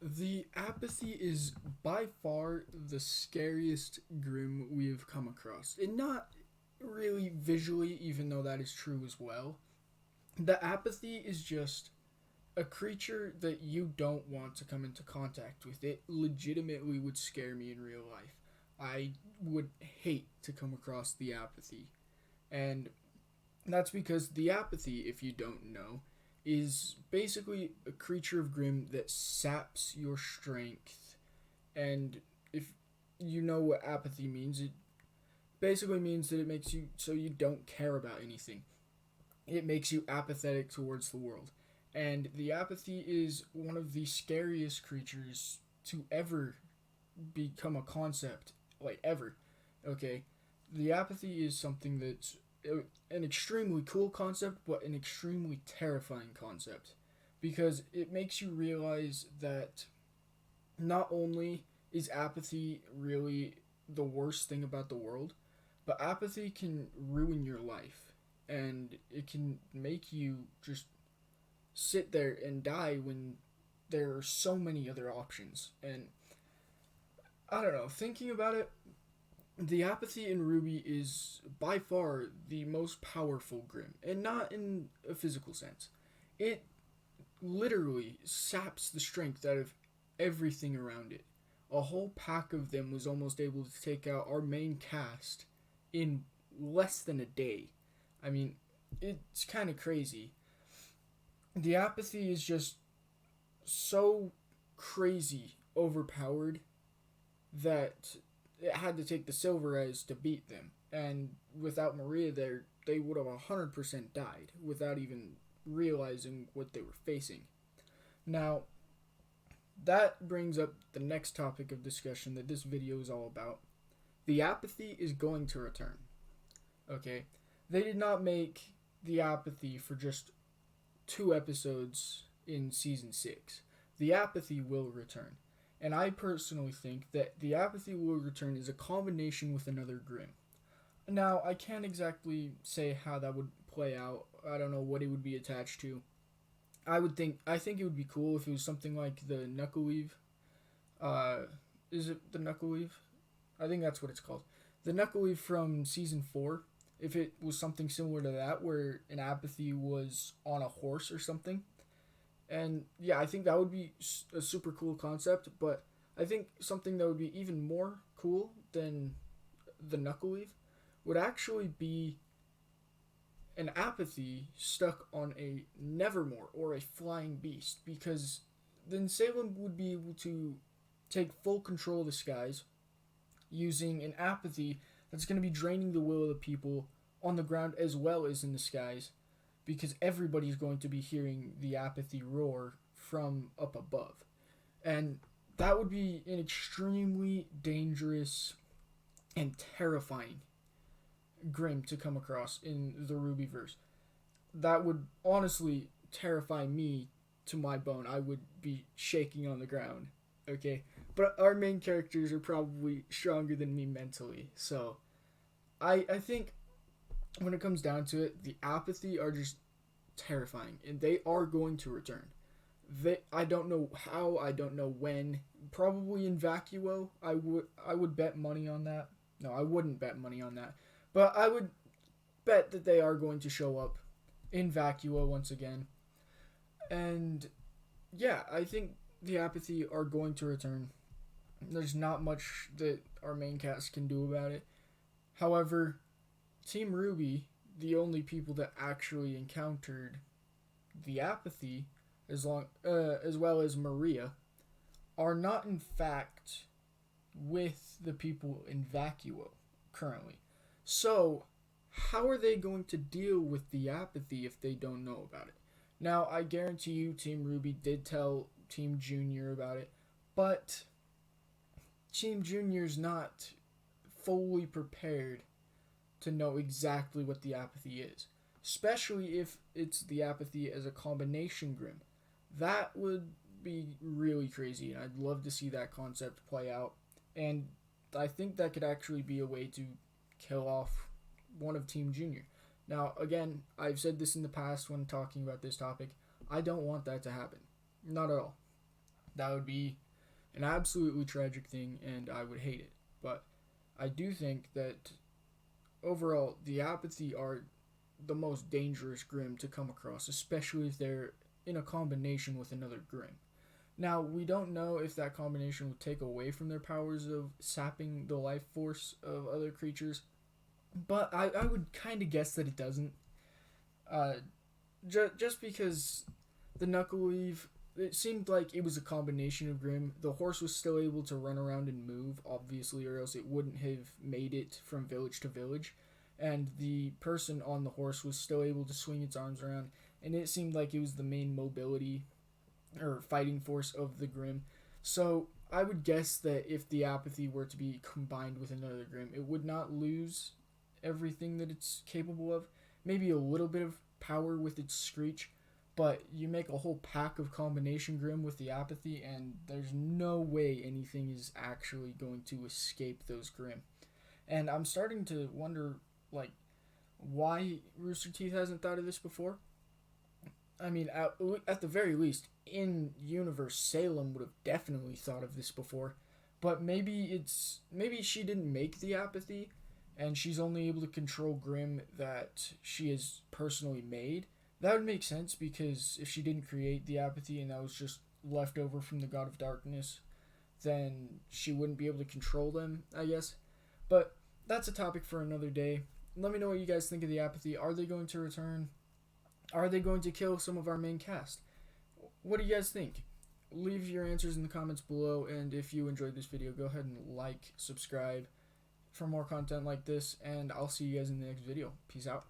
The Apathy is by far the scariest Grimm we have come across. And not really visually, even though that is true as well. The Apathy is just a creature that you don't want to come into contact with. It legitimately would scare me in real life. I would hate to come across the Apathy. And that's because the Apathy, if you don't know, is basically a creature of Grimm that saps your strength. And if you know what apathy means, it basically means that it makes you so you don't care about anything. It makes you apathetic towards the world. And the Apathy is one of the scariest creatures to ever become a concept, like ever. Okay? The Apathy is something that's an extremely cool concept, but an extremely terrifying concept. Because it makes you realize that not only is apathy really the worst thing about the world, but apathy can ruin your life. And it can make you just sit there and die when there are so many other options. And I don't know, thinking about it, the apathy in RWBY is by far the most powerful Grimm, and not in a physical sense. It literally saps the strength out of everything around it. A whole pack of them was almost able to take out our main cast in less than a day. I mean, it's kind of crazy. The apathy is just so crazy overpowered that it had to take the Silver Eyes to beat them. And without Maria there, they would have 100% died without even realizing what they were facing. Now, that brings up the next topic of discussion that this video is all about. The Apathy is going to return. Okay? They did not make the Apathy for just 2 episodes in season 6. The Apathy will return. And I personally think that the Apathy will return is a combination with another Grimm. Now, I can't exactly say how that would play out. I don't know what it would be attached to. I think it would be cool if it was something like the Knuckle Weave. Is it the Knuckle Weave? I think that's what it's called. The Knuckle Weave from season 4. If it was something similar to that, where an Apathy was on a horse or something. And yeah, I think that would be a super cool concept, but I think something that would be even more cool than the Knuckle Weave would actually be an Apathy stuck on a Nevermore or a flying beast, because then Salem would be able to take full control of the skies using an Apathy that's going to be draining the will of the people on the ground as well as in the skies, because everybody's going to be hearing the Apathy roar from up above. And that would be an extremely dangerous and terrifying Grimm to come across in the RWBYverse. That would honestly terrify me to my bone. I would be shaking on the ground. Okay? But our main characters are probably stronger than me mentally. So I think when it comes down to it, the Apathy are just terrifying, and they are going to return. I don't know how, I don't know when. Probably in Vacuo. I would bet money on that. No, I wouldn't bet money on that. But I would bet that they are going to show up in Vacuo once again. And yeah, I think the Apathy are going to return. There's not much that our main cast can do about it. However, Team RWBY, the only people that actually encountered the Apathy, as well as Maria, are not in fact with the people in Vacuo currently. So, how are they going to deal with the Apathy if they don't know about it? Now, I guarantee you Team RWBY did tell Team Junior about it, but Team Junior's not fully prepared to know exactly what the Apathy is, especially if it's the Apathy as a combination Grimm. That would be really crazy, and I'd love to see that concept play out. And I think that could actually be a way to kill off one of Team Junior. Now, again, I've said this in the past when talking about this topic. I don't want that to happen. Not at all. That would be an absolutely tragic thing, and I would hate it. But I do think that overall, the Apathy are the most dangerous Grimm to come across, especially if they're in a combination with another Grimm. Now, we don't know if that combination will take away from their powers of sapping the life force of other creatures, but I would kind of guess that it doesn't. Uh, just because the Knuckleweave, it seemed like it was a combination of Grimm. The horse was still able to run around and move, obviously, or else it wouldn't have made it from village to village. And the person on the horse was still able to swing its arms around, and it seemed like it was the main mobility or fighting force of the Grimm. So I would guess that if the Apathy were to be combined with another Grimm, it would not lose everything that it's capable of. Maybe a little bit of power with its screech, but you make a whole pack of combination Grimm with the Apathy, and there's no way anything is actually going to escape those Grimm. And I'm starting to wonder, like, why Rooster Teeth hasn't thought of this before. I mean, at the very least, in universe, Salem would have definitely thought of this before. But maybe she didn't make the Apathy, and she's only able to control Grimm that she has personally made. That would make sense, because if she didn't create the Apathy and that was just left over from the God of Darkness, then she wouldn't be able to control them, I guess. But that's a topic for another day. Let me know what you guys think of the Apathy. Are they going to return? Are they going to kill some of our main cast? What do you guys think? Leave your answers in the comments below, and if you enjoyed this video, go ahead and like, subscribe for more content like this, and I'll see you guys in the next video. Peace out.